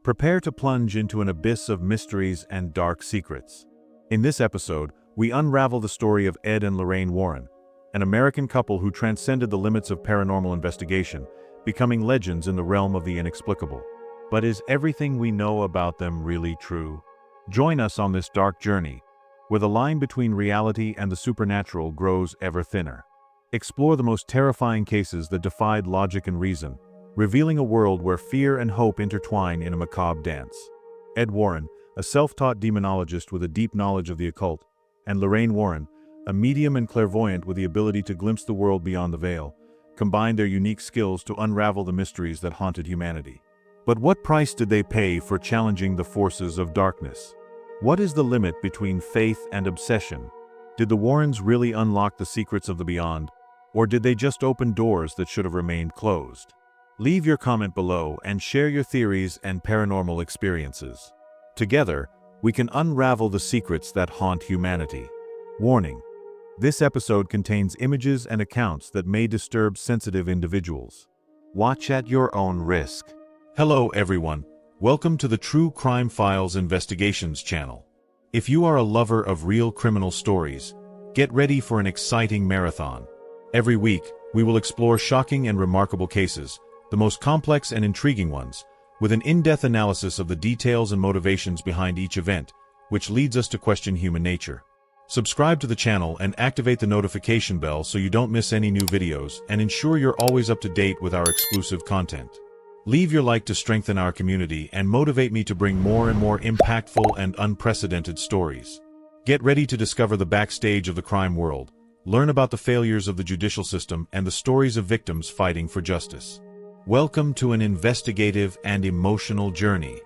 Prepare to plunge into an abyss of mysteries and dark secrets. In this episode, we unravel the story of Ed and Lorraine Warren, an American couple who transcended the limits of paranormal investigation, becoming legends in the realm of the inexplicable. But is everything we know about them really true? Join us on this dark journey, where the line between reality and the supernatural grows ever thinner. Explore the most terrifying cases that defied logic and reason, revealing a world where fear and hope intertwine in a macabre dance. Ed Warren, a self-taught demonologist with a deep knowledge of the occult, and Lorraine Warren, a medium and clairvoyant with the ability to glimpse the world beyond the veil, combined their unique skills to unravel the mysteries that haunted humanity. But what price did they pay for challenging the forces of darkness? What is the limit between faith and obsession? Did the Warrens really unlock the secrets of the beyond, or did they just open doors that should have remained closed? Leave your comment below and share your theories and paranormal experiences. Together, we can unravel the secrets that haunt humanity. Warning: this episode contains images and accounts that may disturb sensitive individuals. Watch at your own risk. Hello everyone, welcome to the True Crime Files Investigations channel. If you are a lover of real criminal stories, get ready for an exciting marathon. Every week, we will explore shocking and remarkable cases, the most complex and intriguing ones, with an in-depth analysis of the details and motivations behind each event, which leads us to question human nature. Subscribe to the channel and activate the notification bell so you don't miss any new videos, and ensure you're always up to date with our exclusive content. Leave your like to strengthen our community and motivate me to bring more and more impactful and unprecedented stories. Get ready to discover the backstage of the crime world, learn about the failures of the judicial system and the stories of victims fighting for justice. Welcome to an investigative and emotional journey.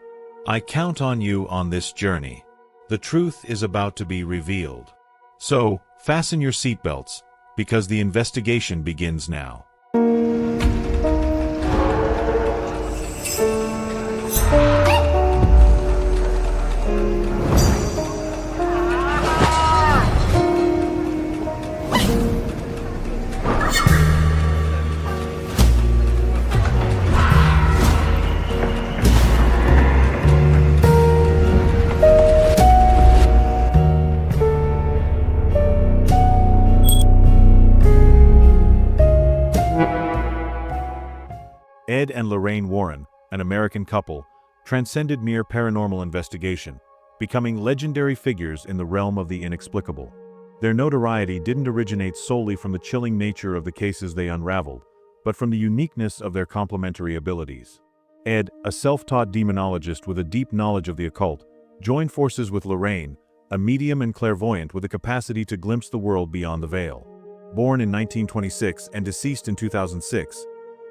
I count on you on this journey. The truth is about to be revealed. So, fasten your seatbelts, because the investigation begins now. Ed and Lorraine Warren, an American couple, transcended mere paranormal investigation, becoming legendary figures in the realm of the inexplicable. Their notoriety didn't originate solely from the chilling nature of the cases they unraveled, but from the uniqueness of their complementary abilities. Ed, a self-taught demonologist with a deep knowledge of the occult, joined forces with Lorraine, a medium and clairvoyant with the capacity to glimpse the world beyond the veil. Born in 1926 and deceased in 2006,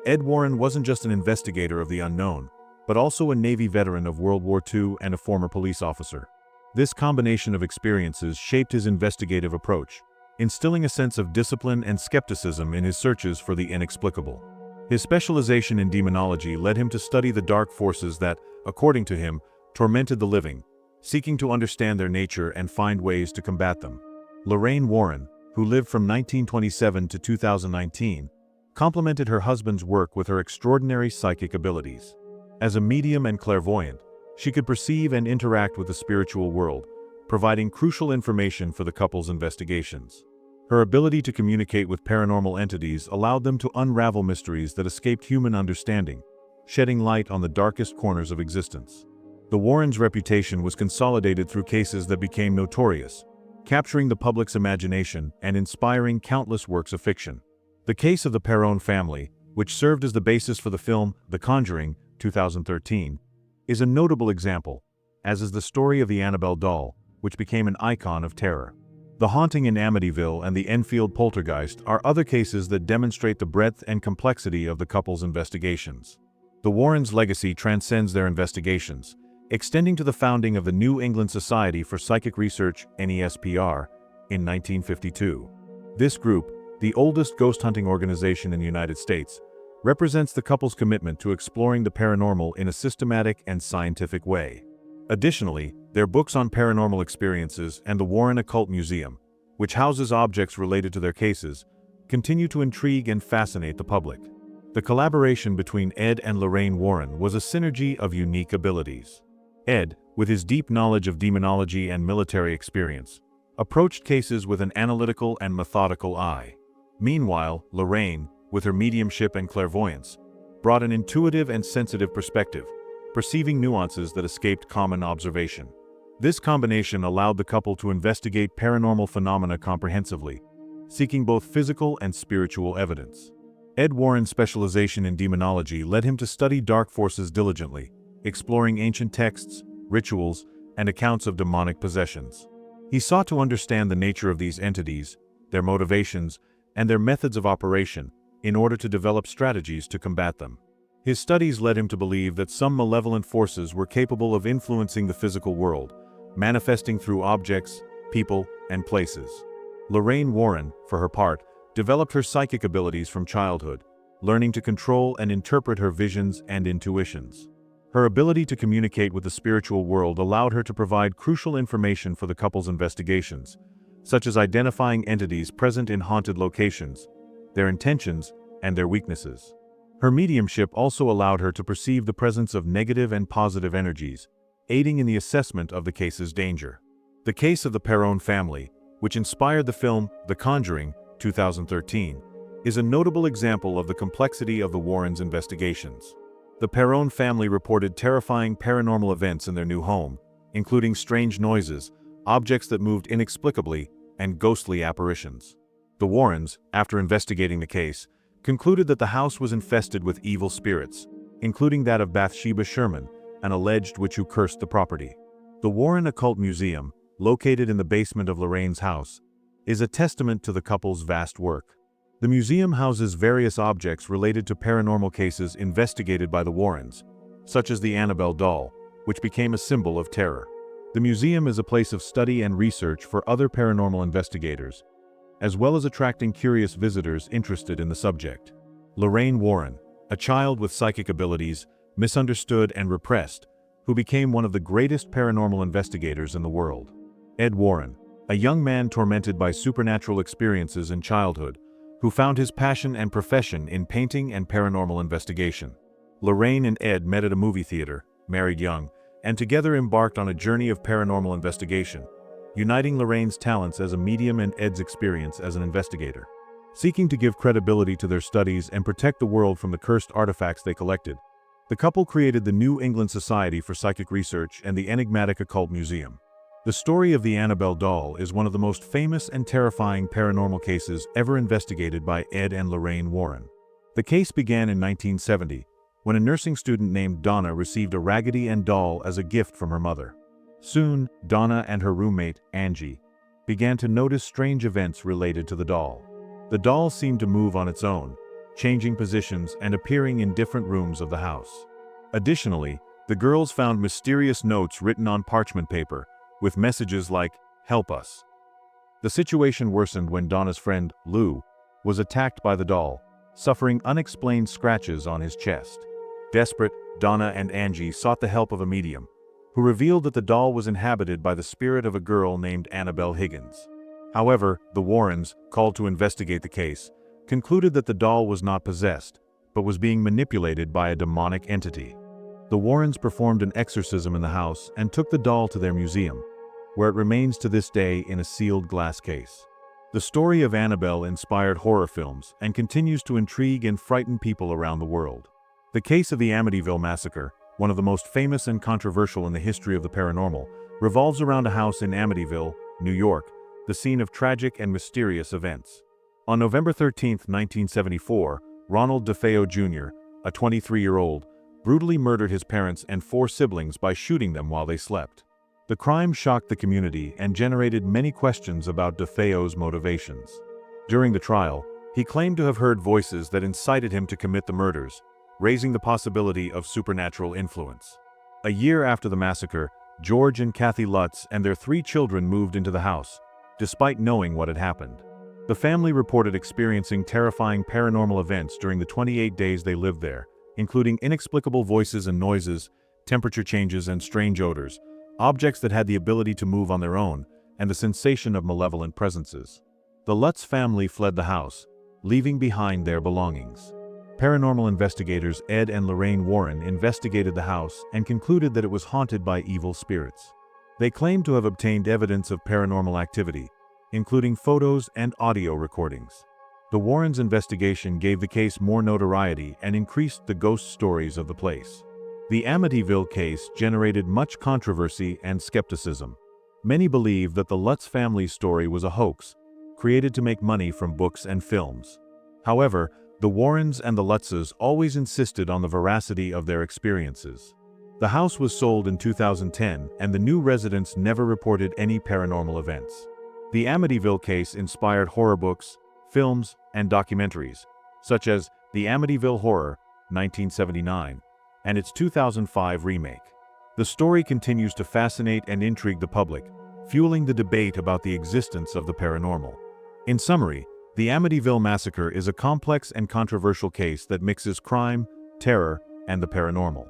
Ed Warren wasn't just an investigator of the unknown, but also a Navy veteran of World War II and a former police officer. This combination of experiences shaped his investigative approach, instilling a sense of discipline and skepticism in his searches for the inexplicable. His specialization in demonology led him to study the dark forces that, according to him, tormented the living, seeking to understand their nature and find ways to combat them. Lorraine Warren, who lived from 1927 to 2019, complemented her husband's work with her extraordinary psychic abilities. As a medium and clairvoyant, she could perceive and interact with the spiritual world, providing crucial information for the couple's investigations. Her ability to communicate with paranormal entities allowed them to unravel mysteries that escaped human understanding, shedding light on the darkest corners of existence. The Warrens' reputation was consolidated through cases that became notorious, capturing the public's imagination and inspiring countless works of fiction. The case of the Perron family, which served as the basis for the film The Conjuring, 2013, is a notable example, as is the story of the Annabelle doll, which became an icon of terror. The haunting in Amityville and the Enfield poltergeist are other cases that demonstrate the breadth and complexity of the couple's investigations. The Warrens' legacy transcends their investigations, extending to the founding of the New England Society for Psychic Research, NESPR, in 1952. This group, the oldest ghost hunting organization in the United States, represents the couple's commitment to exploring the paranormal in a systematic and scientific way. Additionally, their books on paranormal experiences and the Warren Occult Museum, which houses objects related to their cases, continue to intrigue and fascinate the public. The collaboration between Ed and Lorraine Warren was a synergy of unique abilities. Ed, with his deep knowledge of demonology and military experience, approached cases with an analytical and methodical eye. Meanwhile, Lorraine, with her mediumship and clairvoyance, brought an intuitive and sensitive perspective, perceiving nuances that escaped common observation. This combination allowed the couple to investigate paranormal phenomena comprehensively, seeking both physical and spiritual evidence. Ed Warren's specialization in demonology led him to study dark forces diligently, exploring ancient texts, rituals, and accounts of demonic possessions. He sought to understand the nature of these entities, their motivations, and their methods of operation, in order to develop strategies to combat them. His studies led him to believe that some malevolent forces were capable of influencing the physical world, manifesting through objects, people, and places. Lorraine Warren, for her part, developed her psychic abilities from childhood, learning to control and interpret her visions and intuitions. Her ability to communicate with the spiritual world allowed her to provide crucial information for the couple's investigations, such as identifying entities present in haunted locations, their intentions, and their weaknesses. Her mediumship also allowed her to perceive the presence of negative and positive energies, aiding in the assessment of the case's danger. The case of the Perron family, which inspired the film The Conjuring, 2013, is a notable example of the complexity of the Warrens' investigations. The Perron family reported terrifying paranormal events in their new home, including strange noises, objects that moved inexplicably, and ghostly apparitions. The Warrens, after investigating the case, concluded that the house was infested with evil spirits, including that of Bathsheba Sherman, an alleged witch who cursed the property. The Warren Occult Museum, located in the basement of Lorraine's house, is a testament to the couple's vast work. The museum houses various objects related to paranormal cases investigated by the Warrens, such as the Annabelle doll, which became a symbol of terror. The museum is a place of study and research for other paranormal investigators, as well as attracting curious visitors interested in the subject. Lorraine Warren, a child with psychic abilities, misunderstood and repressed, who became one of the greatest paranormal investigators in the world. Ed Warren, a young man tormented by supernatural experiences in childhood, who found his passion and profession in painting and paranormal investigation. Lorraine and Ed met at a movie theater, married young, and together embarked on a journey of paranormal investigation, uniting Lorraine's talents as a medium and Ed's experience as an investigator. Seeking to give credibility to their studies and protect the world from the cursed artifacts they collected, the couple created the New England Society for Psychic Research and the Enigmatic Occult Museum. The story of the Annabelle doll is one of the most famous and terrifying paranormal cases ever investigated by Ed and Lorraine Warren. The case began in 1970, when a nursing student named Donna received a Raggedy Ann doll as a gift from her mother. Soon, Donna and her roommate, Angie, began to notice strange events related to the doll. The doll seemed to move on its own, changing positions and appearing in different rooms of the house. Additionally, the girls found mysterious notes written on parchment paper, with messages like, "Help us." The situation worsened when Donna's friend, Lou, was attacked by the doll, suffering unexplained scratches on his chest. Desperate, Donna and Angie sought the help of a medium, who revealed that the doll was inhabited by the spirit of a girl named Annabelle Higgins. However, the Warrens, called to investigate the case, concluded that the doll was not possessed, but was being manipulated by a demonic entity. The Warrens performed an exorcism in the house and took the doll to their museum, where it remains to this day in a sealed glass case. The story of Annabelle inspired horror films and continues to intrigue and frighten people around the world. The case of the Amityville massacre, one of the most famous and controversial in the history of the paranormal, revolves around a house in Amityville, New York, the scene of tragic and mysterious events. On November 13, 1974, Ronald DeFeo Jr., a 23-year-old, brutally murdered his parents and 4 siblings by shooting them while they slept. The crime shocked the community and generated many questions about DeFeo's motivations. During the trial, he claimed to have heard voices that incited him to commit the murders, raising the possibility of supernatural influence. A year after the massacre, George and Kathy Lutz and their 3 children moved into the house, despite knowing what had happened. The family reported experiencing terrifying paranormal events during the 28 days they lived there, including inexplicable voices and noises, temperature changes and strange odors, objects that had the ability to move on their own, and the sensation of malevolent presences. The Lutz family fled the house, leaving behind their belongings. paranormal investigators Ed and Lorraine Warren investigated the house and concluded that it was haunted by evil spirits. They claimed to have obtained evidence of paranormal activity, including photos and audio recordings. The Warrens' investigation gave the case more notoriety and increased the ghost stories of the place. The Amityville case generated much controversy and skepticism. Many believe that the Lutz family's story was a hoax, created to make money from books and films. However, the Warrens and the Lutzes always insisted on the veracity of their experiences. The house was sold in 2010, and the new residents never reported any paranormal events. The Amityville case inspired horror books, films, and documentaries, such as The Amityville Horror, 1979, and its 2005 remake. The story continues to fascinate and intrigue the public, fueling the debate about the existence of the paranormal. In summary, the Amityville Massacre is a complex and controversial case that mixes crime, terror, and the paranormal.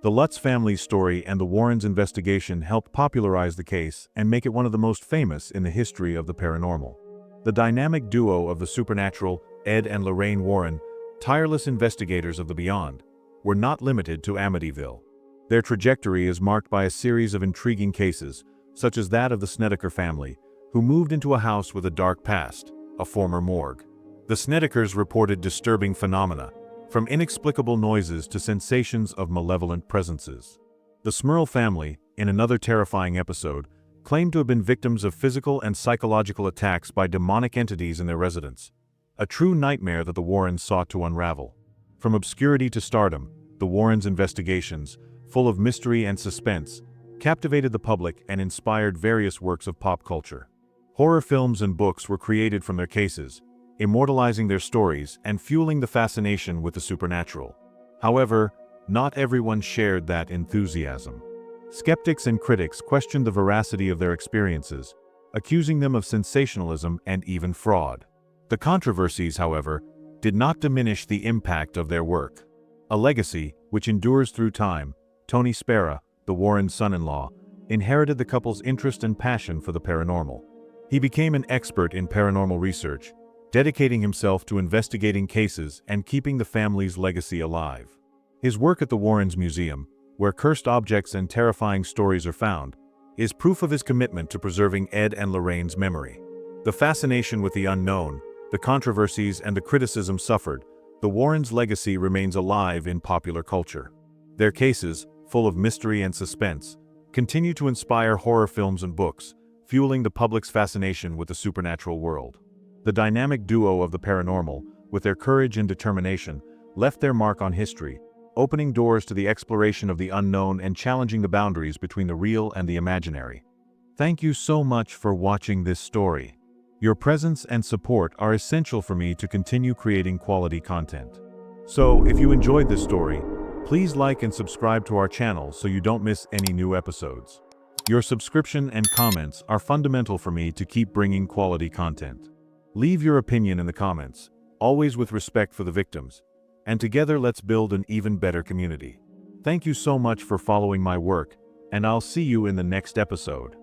The Lutz family's story and the Warrens' investigation helped popularize the case and make it one of the most famous in the history of the paranormal. The dynamic duo of the supernatural, Ed and Lorraine Warren, tireless investigators of the beyond, were not limited to Amityville. Their trajectory is marked by a series of intriguing cases, such as that of the Snedeker family, who moved into a house with a dark past, a former morgue. The Snedekers reported disturbing phenomena, from inexplicable noises to sensations of malevolent presences. The Smurl family, in another terrifying episode, claimed to have been victims of physical and psychological attacks by demonic entities in their residence, a true nightmare that the Warrens sought to unravel. From obscurity to stardom, the Warrens' investigations, full of mystery and suspense, captivated the public and inspired various works of pop culture. Horror films and books were created from their cases, immortalizing their stories and fueling the fascination with the supernatural. However, not everyone shared that enthusiasm. Skeptics and critics questioned the veracity of their experiences, accusing them of sensationalism and even fraud. The controversies, however, did not diminish the impact of their work. A legacy, which endures through time. Tony Spera, the Warrens' son-in-law, inherited the couple's interest and passion for the paranormal. He became an expert in paranormal research, dedicating himself to investigating cases and keeping the family's legacy alive. His work at the Warrens Museum, where cursed objects and terrifying stories are found, is proof of his commitment to preserving Ed and Lorraine's memory. The fascination with the unknown, the controversies and the criticism suffered, the Warrens' legacy remains alive in popular culture. Their cases, full of mystery and suspense, continue to inspire horror films and books, fueling the public's fascination with the supernatural world. The dynamic duo of the paranormal, with their courage and determination, left their mark on history, opening doors to the exploration of the unknown and challenging the boundaries between the real and the imaginary. Thank you so much for watching this story. Your presence and support are essential for me to continue creating quality content. So, if you enjoyed this story, please like and subscribe to our channel so you don't miss any new episodes. Your subscription and comments are fundamental for me to keep bringing quality content. Leave your opinion in the comments, always with respect for the victims, and together let's build an even better community. Thank you so much for following my work, and I'll see you in the next episode.